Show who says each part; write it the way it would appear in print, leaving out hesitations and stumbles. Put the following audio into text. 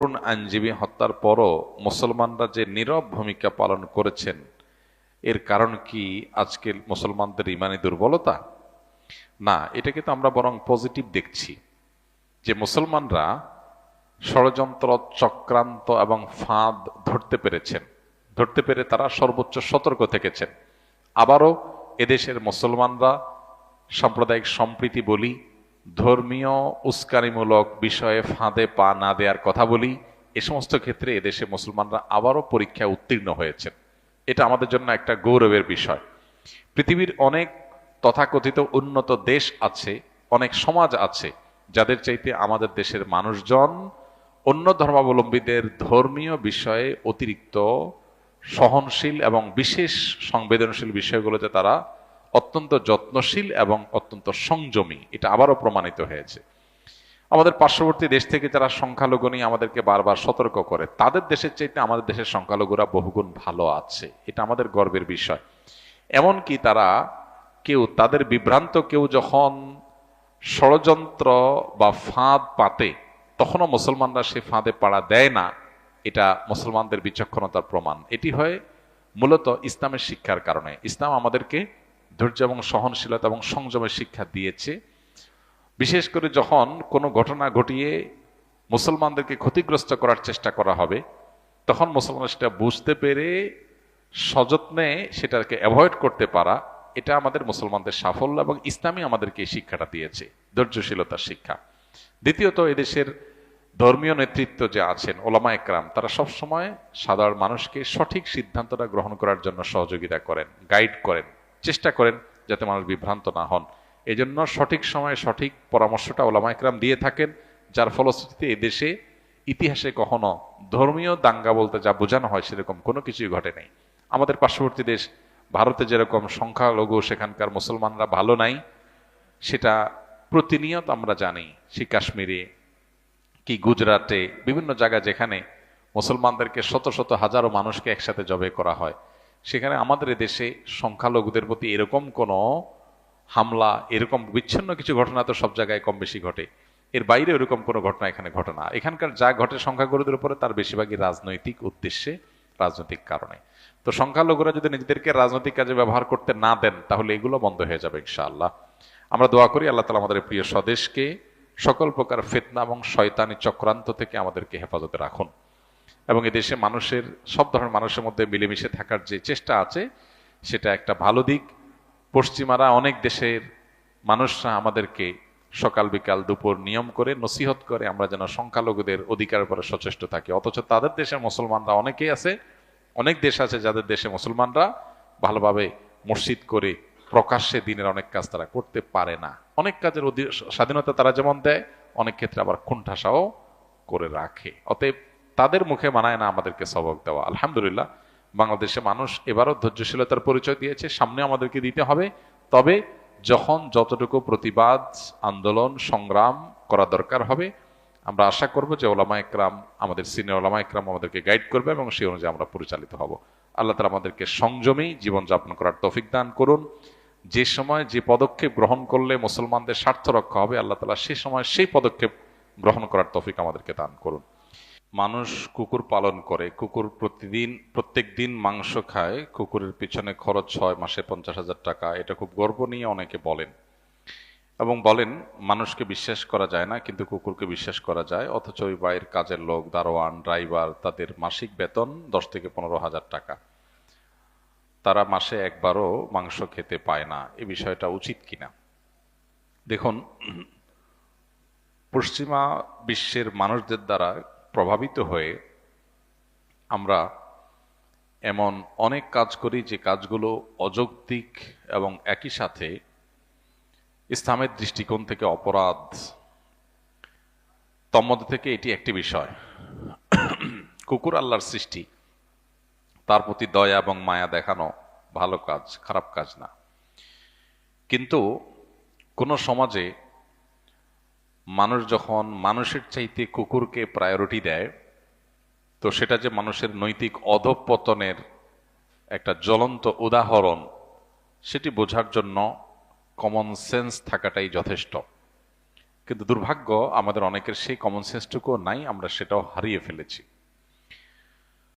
Speaker 1: আইনজীবী হত্যার পরও মুসলমানরা যে নীরব ভূমিকা পালন করেছেন, এর কারণ কি আজকের মুসলমানদের ইমানি দুর্বলতা? না, এটাকে তো আমরা বরং পজিটিভ দেখছি যে মুসলমানরা ষড়যন্ত্র, চক্রান্ত এবং ফাঁদ ধরতে পেরে তারা সর্বোচ্চ সতর্ক থেকেছেন। আবারও এদেশের মুসলমানরা সাম্প্রদায়িক সম্প্রীতি বলি, ধর্মীয় উস্কানিমূলক বিষয়ে ফাঁদে পা না দেওয়ার কথা বলি, এ সমস্ত ক্ষেত্রে এদেশে মুসলমানরা আবারও পরীক্ষায় উত্তীর্ণ হয়েছেন। এটা আমাদের জন্য একটা গৌরবের বিষয়। পৃথিবীর অনেক তথাকথিত উন্নত দেশ আছে, অনেক সমাজ আছে যাদের চাইতে আমাদের দেশের মানুষজন অন্য ধর্মাবলম্বীদের ধর্মীয় বিষয়ে অতিরিক্ত সহনশীল এবং বিশেষ সংবেদনশীল বিষয়গুলোতে তারা অত্যন্ত যত্নশীল এবং অত্যন্ত সংযমী। এটা আবারও প্রমাণিত হয়েছে। আমাদের পার্শ্ববর্তী দেশ থেকে যারা সংখ্যালঘু নিয়ে আমাদেরকে বারবার সতর্ক করে, তাদের দেশের চাইতে আমাদের দেশের সংখ্যালঘুরা বহুগুণ ভালো আছে। এটা আমাদের গর্বের বিষয়। এমনকি তারা তাদের বিভ্রান্ত কেউ যখন ষড়যন্ত্র বা ফাঁদ পাতে, তখনও মুসলমানরা সে ফাঁদে পাড়া দেয় না। এটা মুসলমানদের বিচক্ষণতার প্রমাণ। এটি হয় মূলত ইসলামের শিক্ষার কারণে। ইসলাম আমাদেরকে ধৈর্য এবং সহনশীলতা এবং সংযমের শিক্ষা দিয়েছে। বিশেষ করে যখন কোনো ঘটনা ঘটিয়ে মুসলমানদেরকে ক্ষতিগ্রস্ত করার চেষ্টা করা হবে, তখন মুসলমানরা সেটা বুঝতে পেরে সযত্নে সেটাকে অ্যাভয়েড করতে পারা, এটা আমাদের মুসলমানদের সাফল্য এবং ইসলামই আমাদেরকে এই শিক্ষাটা দিয়েছে, ধৈর্যশীলতার শিক্ষা। দ্বিতীয়ত, এদেশের ধর্মীয় নেতৃত্ব যে আছেন, ওলামা একরাম, তারা সবসময় সাধারণ মানুষকে সঠিক সিদ্ধান্তটা গ্রহণ করার জন্য সহযোগিতা করেন, গাইড করেন, চেষ্টা করেন যাতে মানুষ বিভ্রান্ত না হন। এই জন্য সঠিক সময়ে সঠিক পরামর্শটা ওলামা একরাম দিয়ে থাকেন, যার ফলশ্রুতিতে এদেশে ইতিহাসে কখনো ধর্মীয় দাঙ্গা বলতে যা বোঝানো হয় সেরকম কোনো কিছুই ঘটে নাই। আমাদের পার্শ্ববর্তী দেশ ভারতে যেরকম সংখ্যালঘু সেখানকার মুসলমানরা ভালো নাই, সেটা প্রতিনিয়ত আমরা জানি। সে কাশ্মীরে কি গুজরাটে, বিভিন্ন জায়গায় যেখানে মুসলমানদেরকে শত শত হাজারো মানুষকে একসাথে জবে করা হয়, সেখানে আমাদের দেশে সংখ্যালঘুদের প্রতি এরকম কোনো হামলা, এরকম বিচ্ছিন্ন কিছু ঘটনা তো সব জায়গায় কম বেশি ঘটে। এর বাইরে এরকম কোনো ঘটনা এখানে ঘটে না। এখানকার যা ঘটে সংখ্যাগুরুদের উপরে, তার বেশিরভাগই রাজনৈতিক উদ্দেশ্যে, রাজনৈতিক কারণে। তো সংখ্যালঘুরা যদি নিজেদেরকে রাজনৈতিক কাজে ব্যবহার করতে না দেন, তাহলে এগুলো বন্ধ হয়ে যাবে ইনশাআল্লাহ। আমরা দোয়া করি আল্লাহ তাআলা আমাদের প্রিয় স্বদেশকে সকল প্রকার ফিতনা এবং শয়তানি চক্রান্ত থেকে আমাদেরকে হেফাজতে রাখুন, এবং এদেশে মানুষের, সব ধরনের মানুষের মধ্যে মিলেমিশে থাকার যে চেষ্টা আছে, সেটা একটা ভালো দিক। পশ্চিমারা অনেক দেশের মানুষরা আমাদেরকে সকাল বিকাল দুপুর নিয়ম করে নসিহত করে আমরা যেন সংখ্যালঘুদের অধিকার উপরে সচেষ্ট থাকি, অথচ তাদের দেশের মুসলমানরা অনেকেই আছে, অনেক দেশ আছে যাদের দেশে মুসলমানরা ভালোভাবে মসজিদ করে প্রকাশ্যে দিনের অনেক কাজ তারা করতে পারে না। অনেক কাজের স্বাধীনতা তারা যেমন দেয়, অনেক ক্ষেত্রে আবার কুণ্ঠাসাও করে রাখে। অতএব তাদের মুখে মানায় না আমাদেরকে সবক দেওয়া। আলহামদুলিল্লাহ, বাংলাদেশে মানুষ এবারও ধৈর্যশীলতার পরিচয় দিয়েছে, সামনে আমাদেরকে দিতে হবে। তবে যখন যতটুকু প্রতিবাদ, আন্দোলন, সংগ্রাম করা দরকার হবে, আমরা আশা করব যে ওলামা একরাম, আমাদের সিনিয়র ওলামা একরাম আমাদেরকে গাইড করবে এবং সেই অনুযায়ী আমরা পরিচালিত হব। আল্লাহ তাআলা আমাদেরকে সংযমী জীবনযাপন করার তৌফিক দান করুন। যে সময় যে পদক্ষেপ গ্রহণ করলে মুসলমানদের স্বার্থ রক্ষা হবে, আল্লাহ তাআলা সেই সময় সেই পদক্ষেপ গ্রহণ করার তৌফিক আমাদেরকে দান করুন। মানুষ কুকুর পালন করে, কুকুর প্রত্যেক দিন মাংস খায়, কুকুরের পিছনে খরচ হয় মাসে 50,000 টাকা। এটা খুব গর্ব নিয়ে অনেকে বলেন এবং বলেন মানুষকে বিশ্বাস করা যায় না, কিন্তু কুকুরকে বিশ্বাস করা যায়। অথচ ওই বাইরের কাজের লোক, দারোয়ান, ড্রাইভার, তাদের মাসিক বেতন 10 থেকে 15,000 টাকা। তারা মাসে একবারও মাংস খেতে পায় না। এই বিষয়টা উচিত কিনা? দেখুন, পশ্চিমা বিশ্বের মানুষদের দ্বারা প্রভাবিত হয়ে আমরা এমন অনেক কাজ করি যে কাজগুলো অযৌক্তিক এবং একই সাথে ইসলামের দৃষ্টিকোণ থেকে অপরাধ। তন্মধ্যে থেকে এটি একটি বিষয়। কুকুর আল্লাহর সৃষ্টি, তার প্রতি দয়া এবং মায়া দেখানো ভালো কাজ, খারাপ কাজ না। কিন্তু কোন সমাজে মানুষ যখন মানুষের চাইতে কুকুরকে প্রায়োরিটি দেয়, তো সেটা যে মানুষের নৈতিক অধঃপতনের একটা জ্বলন্ত উদাহরণ, সেটি বোঝার জন্য কমন সেন্স থাকাটাই যথেষ্ট। কিন্তু দুর্ভাগ্য আমাদের অনেকের সেই কমন সেন্সটুকুও নাই, আমরা সেটাও হারিয়ে ফেলেছি।